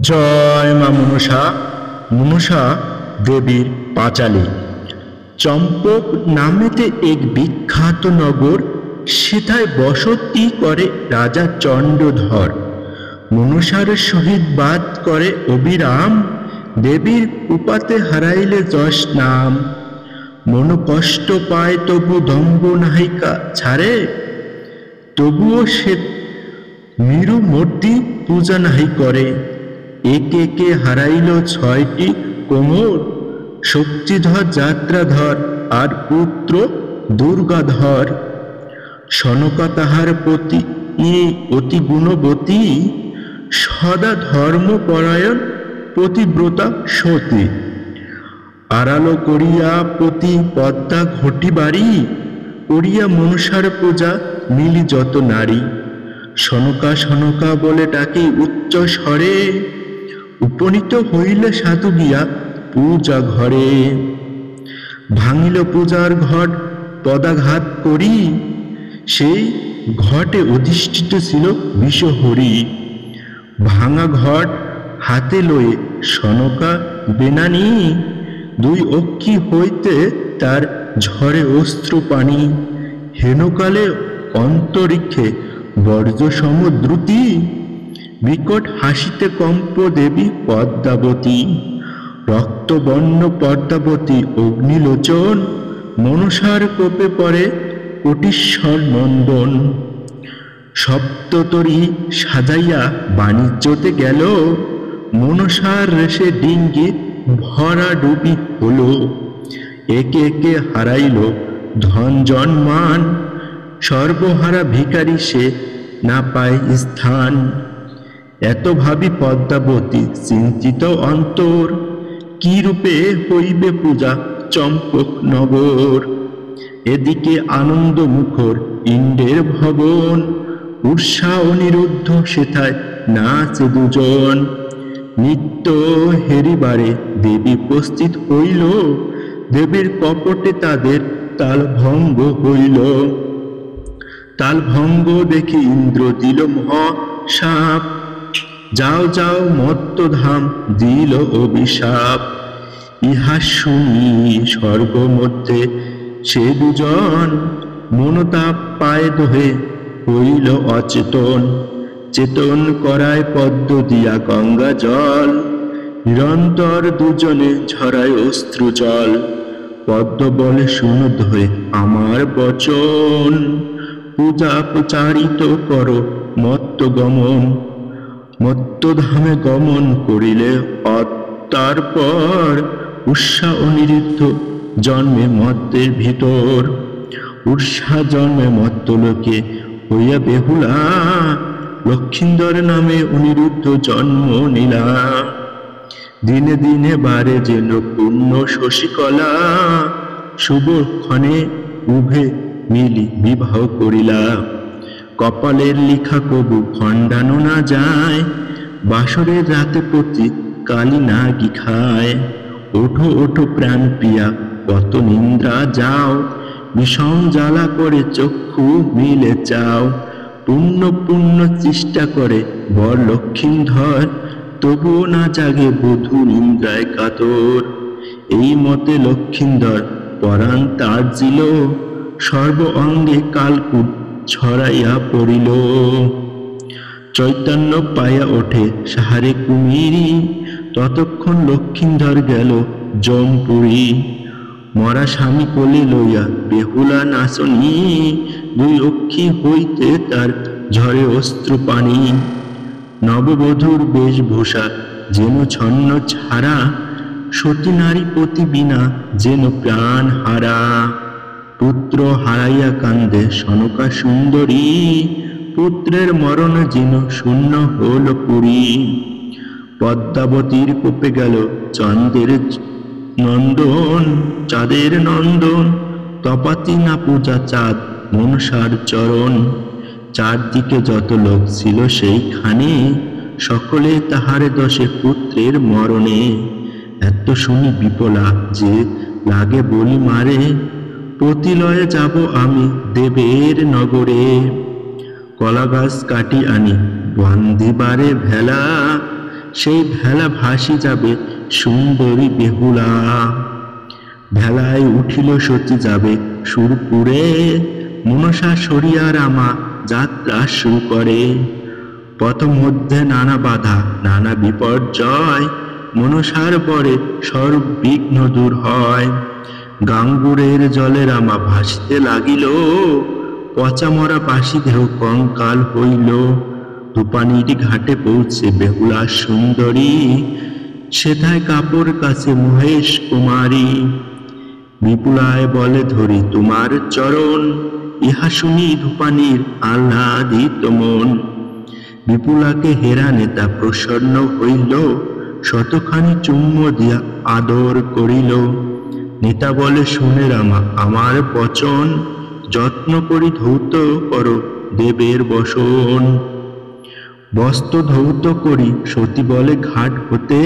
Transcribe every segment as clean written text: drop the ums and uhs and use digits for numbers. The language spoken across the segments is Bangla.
জয় মা মনসা। মনসা দেবীর পাঁচালী। চম্পক নামেতে এক বিখ্যাত নগর, সেথায় বসতি করে রাজা চণ্ডধর। মনসার সহিত বাদ করে অবিরাম, দেবীর উপাতে হারাইলে যশ নাম। মন কষ্ট পায় তবু দম্ভ নাহিকা ছাড়ে, তবুও সে মিরু মূর্তি পূজা নাহি করে। একে একে হারাইল ছয়টি কোমর, শক্তিধর যাত্রাধর আর পুত্র দুর্গাধর। সনকা তাহার পতি অতি গুণবতী, সদা ধর্মপরায়ণ পতিব্রতা সতী। আড়ালো করিয়া পতি পদ্মা ঘটি বাড়ি, করিয়া মনসার পূজা মিলি যত নারী। সনকা সনকা বলে ডাকে উচ্চ স্বরে, উপনীত হইলে সাধু গিয়া পূজা ঘরে। ভাঙিল পূজার ঘট পদাঘাত করি, সেই ঘটে অধিষ্ঠিত ছিল বিষহরি। ভাঙা ঘট হাতে লয়ে সনকা বেনানি, দুই অক্ষি হইতে তার ঝরে অস্ত্র পানি। হেনকালে অন্তরিক্ষে বর্জ্য সমদ্রুতি, বিকট হাসিতে কম্প দেবী পদ্মাবতী। রক্তবর্ণ পদ্মাবতী অগ্নিলোচন, মনসার কোপে পড়ে কোটিশ্বর নন্দন। সপ্ততরী সাজাইয়া বাণিজ্যতে গেল, মনসার রেশে ডিঙ্গি ভরা ডুবি হলো। একে একে হারাইল ধন জন্মান, সর্বহারা ভিখারি সে না পায় স্থান। এত ভাবি পদ্মাবতী চিন্তিত অন্তর, কি রূপে হইবে পূজা চম্পক নগর। এদিকে আনন্দ মুখর ইন্দ্রের ভবন, উষা অনিরুদ্ধ সেথায় নাচে দুজন। নিত্য হেরিবারে দেবী উপস্থিত হইল, দেবীর কপটে তাদের তাল ভঙ্গ হইল। তাল ভঙ্গ দেখে ইন্দ্র দিল মহাশাপ, যাও যাও মত্তধাম দিল অভিশাপ। ইহা শুনি স্বর্গ মধ্যে সে দুজন, মনতাপ পায় দোহে হইল অচেতন। চেতন করায় পদ্ম দিয়া গঙ্গা জল, নিরন্তর দুজনে ঝরায় অশ্রু জল। পদ্ম বলে শুনো দোহে আমার বচন, পূজা প্রচারিত করো মত্ত গমন। মত্তধামে গমন করিলে তারপর, উষা অনিরুদ্ধ জন্মে মত্তের ভিতর। উষা জন্মে মত্তলোকে হইয়া বেহুলা, লক্ষিন্দর নামে অনিরুদ্ধ জন্ম নিলা। দিনে দিনে বারে যেন পূর্ণ শশীকলা, শুভক্ষণে উভে মিলি বিবাহ করিলা। কপালের লিখা কবু খণ্ডানো না যায়, বাসরের রাতে পতি কালী নাগি খায়। ওঠো ওঠো প্রাণ প্রিয়া কত নিন্দ্রা যাও, বিষম জ্বালা করে চক্ষু মিলে চাও। পুণ্য পুণ্য চেষ্টা করে বর লক্ষিন্দর, তবুও না জাগে বধূ নিন্দ্রায় কাতর। এই মতে লক্ষিন্দর পরাণ তার্জিল, সর্ব অঙ্গে কালকূট ছড়াইয়া পড়িল। চৈতন্য পাইয়া ওঠে সাহারে কুমিরি, ততক্ষণ লক্ষিন্দর গেল জমপুরি। মরা স্বামী কোলে লইয়া বেহুলা নাচনি, দুই অক্ষি হইতে তার ঝরে অস্ত্র পানি। নববধূর বেশভূষা যেন ছন্ন ছাড়া, সতী নারী পতি বিনা যেন প্রাণ হারা। পুত্র হারাইয়া কান্দে সনকা সুন্দরী, পুত্রের মরণ যেন শূন্য হল পুরী। পদ্মাবতীর কোপে গেল চন্দ্রের নন্দন, চাঁদের নন্দন। তপাতি না পূজা চাঁদ মনসার চরণ। চারদিকে যত লোক ছিল সেইখানে, সকলে তাহারে দশে পুত্রের মরণে। এত শুনি বিপলা যে লাগে বলি মারে, পতিলয়ে যাব আমি দেবের নগরে। কলা গাছ কাটি আনি বান্ধিবারে ভেলা, সেই ভেলা ভাসি যাবে সুন্দরী বেহুলা। ভেলায় উঠিল সতী যাবে সুরপুরে, মনসা সরিয়া রামা যাত্রা শুরু করে। পথ মধ্যে নানা বাধা নানা বিপর্যয়, মনসার পরে সর্ববিঘ্ন দূর হয়। গাঙ্গুরের জলে রামা ভাসিতে লাগিল, পচা মরা পাশি দেহ কঙ্কাল হইল। তুপানির ঘাটে পৌঁছে বেহুলা সুন্দরী, সেথায় কাপড় কাছে মহেশ কুমারী। বিপুলায় বলে ধরি তোমার চরণ, ইহা শুনি ধূপানির আহ্লাদিত মন। বিপুলাকে হেরা নেতা প্রসন্ন হইল, শতখানি চুম্ব দিয়া আদর করিল। নেতা বলে শুনে রামা আমার বচন, যত্ন করি ধৌত করো দেবের বসন। বস্ত্র ধৌত করি সতী বলে ঘাট হতে,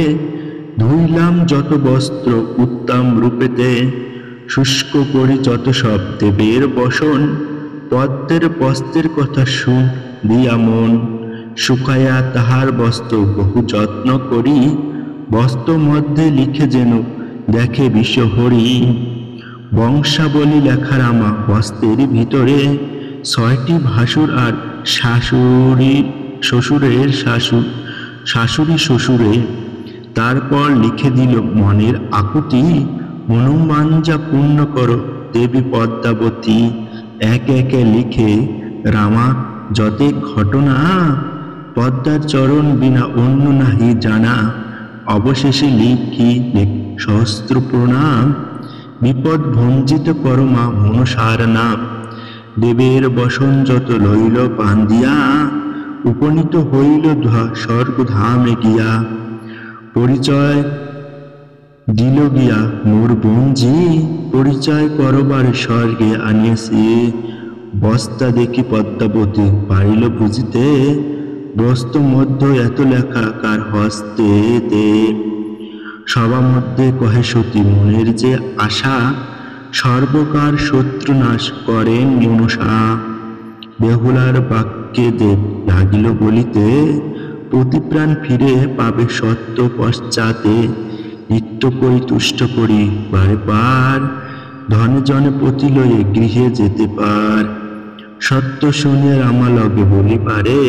ধুইলাম যত বস্ত্র উত্তম রূপেতে। শুষ্ক করি যত সব দেবের বসন, পদ্মের বস্ত্রের কথা শুন দিয়া মন। শুকাইয়া তাহার বস্ত্র বহু যত্ন করি, বস্ত্র মধ্যে লিখে যেন দেখে বিশ্বহরি। বংশাবলী লেখা রামা বস্ত্রের ভিতরে, 6টি ভাসুর আর শাশুড়ি শ্বশুরের শাশুড়ি শ্বশুরে। তারপর লিখে দিল মনের আকুতি, মনোবাঞ্ছা পূর্ণ করো দেবী পদ্মাবতী। একে একে লিখে রামা যতে ঘটনা, পদ্মার চরণ বিনা অন্য নাহি জানা। অবশেষে লিখি সহস্র প্রণাম, বিপদ ভঞ্জিত করমা মনসার নাম। দেবের বসন যত লইল বান্ধিয়া, উপনীত হইল স্বর্গধামে গিয়া। পরিচয় দিল গিয়া মোর বঞ্জি, পরিচয় করবার স্বর্গে আনিয়াছি। বস্তা দেখি পদ্মাবতী পারিল বুঝিতে, বস্ত্র মধ্যে এত লেখা কার হস্তেতে। সবার মধ্যে কহে সতী মনের যে আশা, সর্বকার শত্রু নাশ করেন মনসা। বেহুলার বাক্যে দেব লাগিল বলিতে, প্রতিপ্রাণ ফিরে পাবে সত্য পশ্চাতে। নিত্য করি তুষ্ট করি বারে বার, ধনে জনে পতি লয়ে গৃহে যেতে পার। সত্য শুনে রামা লগে বলি পারে,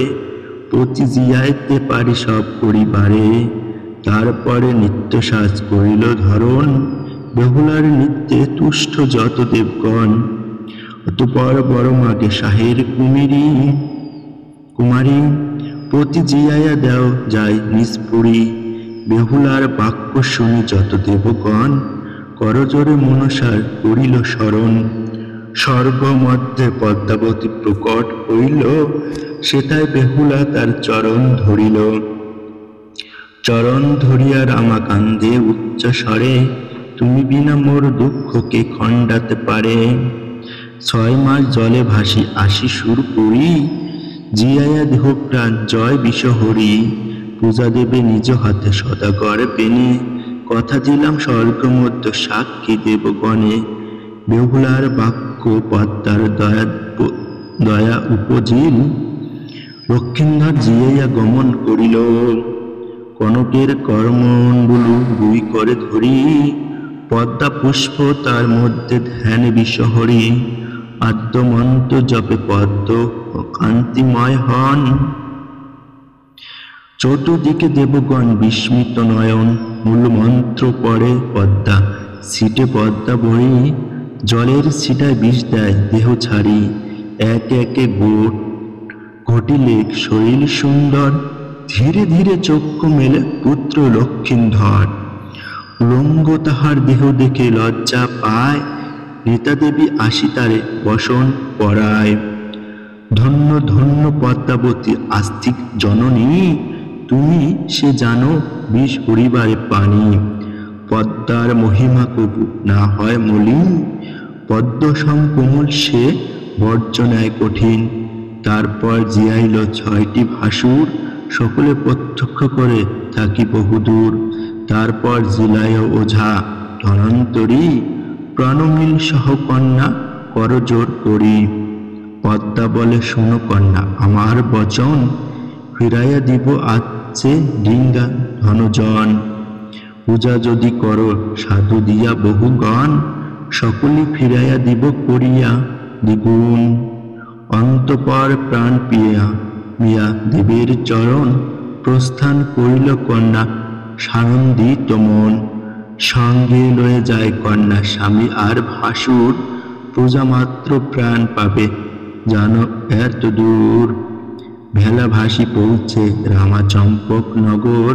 পতি জিয়াইতে পারি সব করিবারে। তারপরে নিত্য সাজ করিল ধরন, বেহুলার নিত্যে তুষ্ট যত দেবগণ। অতঃপর বড় মাকে শাহের কুমারী, পতি জিয়াইয়া দেও যায় নিষ্পুরি। বেহুলার বাক্য শুনি যত দেবগণ, করজোরে মনসার করিল স্মরণ। স্বর্গ মধ্যে পদ্মাবতী প্রকট হইল, সেথায় বেহুলা তার চরণ ধরিল। চরণ ধরিয়া রামা কান্দে উচ্চ স্বরে, তুমি বিনা মোর দুঃখকে খণ্ডাতে পারে। 6 মাস জলে ভাসি আসি সুরপুরি, জিয়াইয়া দেহ প্রাণ জয় বিশ্বহরি। পূজা দেবে নিজ হাতে সদাগর বেনে, কথা দিলাম স্বর্গ মধ্য সাক্ষী দেবগণে। বেহুলার বাক্য পদ্মার দয়া উপজিল, লক্ষিণধর জিয়াইয়া গমন করিল। কনকের করমণ্ডলু 2 করে ধরি, পদ্মা পুষ্প তার মধ্যে ধ্যান বিশ্বহরি। আদ্যমন্ত জপে পদ্ম কান্তিময় হন, চতুর্দিকে দেবগণ বিস্মিত নয়ন। মূল মন্ত্র পড়ে পদ্মা ছিটে পদ্মা বহি, জলের ছিটায় বিষ দেয় দেহ ছাড়ি। একে একে ঘটিলে শরীর সুন্দর, ধীরে ধীরে চক্ষু মেলে পুত্র লক্ষিণধর। উলঙ্গ তাহার দেহ দেখে লজ্জা পায়, রীতা দেবী আসি তারে বসন পরায়। ধন্য ধন্য পদ্মাবতী আস্তিক জননী, তুমি সে জানো বিষ হরিবারে পানি। পদ্মার মহিমা কবু না হয় মলিন, পদ্ম সম কোমল সে বর্জনায় কঠিন। তারপর জিয়াইল 6টি ভাসুর, সকলে প্রত্যক্ষ করে থাকি বহুদূর। তারপর জিলায় ওঝা ধনন্তরী, প্রণমিল সহ কন্যা করজোর করি। পদ্মা বলে শোনো কন্যা আমার বচন, ফিরাইয়া দিব আজকে ডিঙ্গা জন। পূজা যদি করো সাধু দিয়া বহুগণ, সকলই ফিরাইয়া দিব করিয়া দ্বিগুণ। অন্তঃপর প্রাণ পিয়া দেবীর চরণ, প্রস্থান করিল কন্যা সানন্দিত মন। সঙ্গে লয়ে যায় কন্যা স্বামী আর ভাসুর, পূজা মাত্র প্রাণ পাবে জানো এত দূর। ভেলা ভাসি পৌঁছে রামাচম্পক নগর,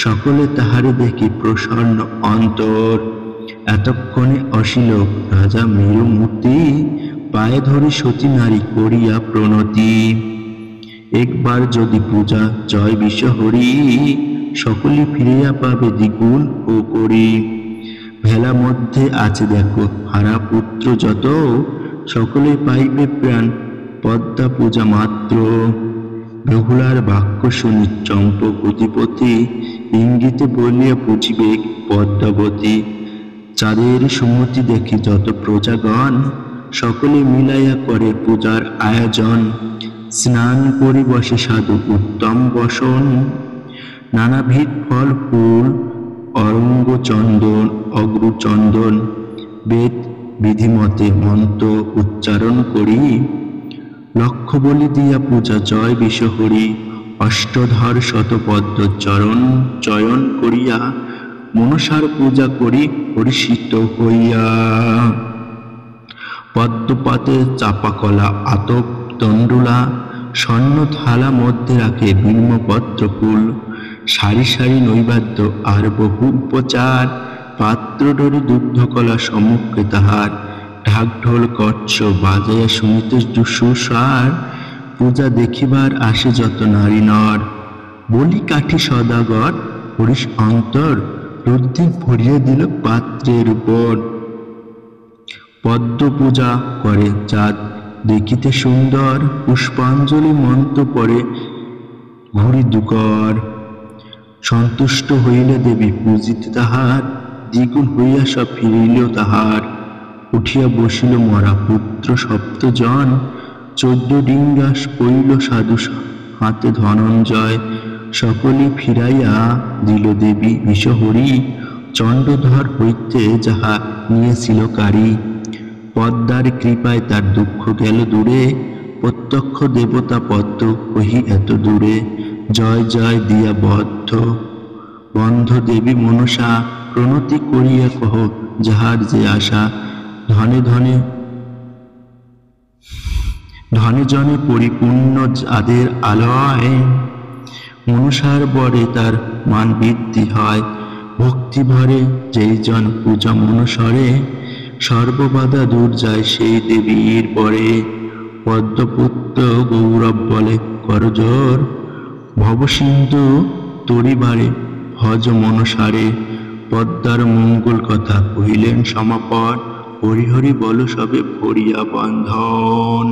সকলে তাহারে দেখি প্রসন্ন অন্তর। এতক্ষণে অশিলোক রাজা মেরুমূর্তি, পায়ে ধরে সতী নারী করিয়া প্রণতি। একবার যদি পূজা জয় বিশ্বহরি, সকলে ফিরিয়া পাবে দ্বিগুণ ও করি। ভেলা মধ্যে আছে দেখো হারা পুত্র যত, সকলে পাইবে প্রাণ পদ্মা পূজা মাত্র। বেহুলার বাক্য শুনি চম্পক অধিপতি, ইঙ্গিতে বলিয়া বুঝিবে পদ্মাবতী। চাঁদের সুমতি দেখি যত প্রজাগণ, সকলে মিলাইয়া করে পূজার আয়োজন। স্নান করি বসে সাধু উত্তম বসন, নানাবিধ ফল ফুল অরঙ্গ চন্দন অগ্রু চন্দন। বেদ বিধিমতে মন্ত্র উচ্চারণ করি, লক্ষ্য বলি দিয়া পূজা জয় বিশ্বহরি। অষ্টধর শতপদ্ম চরণ চয়ন করিয়া, মনসার পূজা করি হরিষিত হইয়া। পদ্মপাতে চাপাকলা আতপ তণ্ডুলা, স্বর্ণ থালা মধ্যে রাখে বিল্বপত্র ফুল। সারি সারি নৈবেদ্য আর বহু উপচার, পাত্র ডরি দুগ্ধকলা সম্মুখে তাহার। ঢাক ঢোল কচ্ছ বাজাইয়া শুনিতে সুসার, পূজা দেখিবার আসে যত নারী নর। বলি কাঠি সদাগর হরিশ অন্তর, রুদ্ধি ভরিয়ে দিল পাত্রের উপর। পদ্ম পূজা করে চাঁদ দেখিতে সুন্দর, পুষ্পাঞ্জলি মন্ত্র পড়ে ঘুরি দুকর। সন্তুষ্ট হইলে দেবী পূজিতে তাহার, দ্বিগুণ হইয়া সব ফিরিল তাহার। উঠিয়া বসিল মরা পুত্র সপ্তজন, 14 ডিঙ্গা পইল সাধু হাতে ধনঞ্জয়। সকলে ফিরাইয়া দিল দেবী বিশ্বহরি, চণ্ডধর হইতে যাহা নিয়েছিল কারি। পদ্মার কৃপায় তার দুঃখ গেল দূরে, প্রত্যক্ষ দেবতা পদ্ম কহি এত দূরে। জয় জয় দিয়া বন্ধ দেবী মনসা, প্রণতি করিয়া কহ যাহার যে আশা। ধনে ধনে ধনে জনে পরিপূর্ণ যাদের আলয়, মনসার বরে তার মান বৃদ্ধি হয়। ভক্তি ভরে যেই জন পূজা মনসরে, সর্ববাধা দূর যায় সেই দেবীর পরে। পদ্মপুত্র গৌরব বলে করজোর, ভবসিন্ধু তরিবারে ভজ মনসারে। পদ্মার মঙ্গল কথা কহিলেন সমাপন, হরি হরি বল সবে ভরিয়া বন্ধন।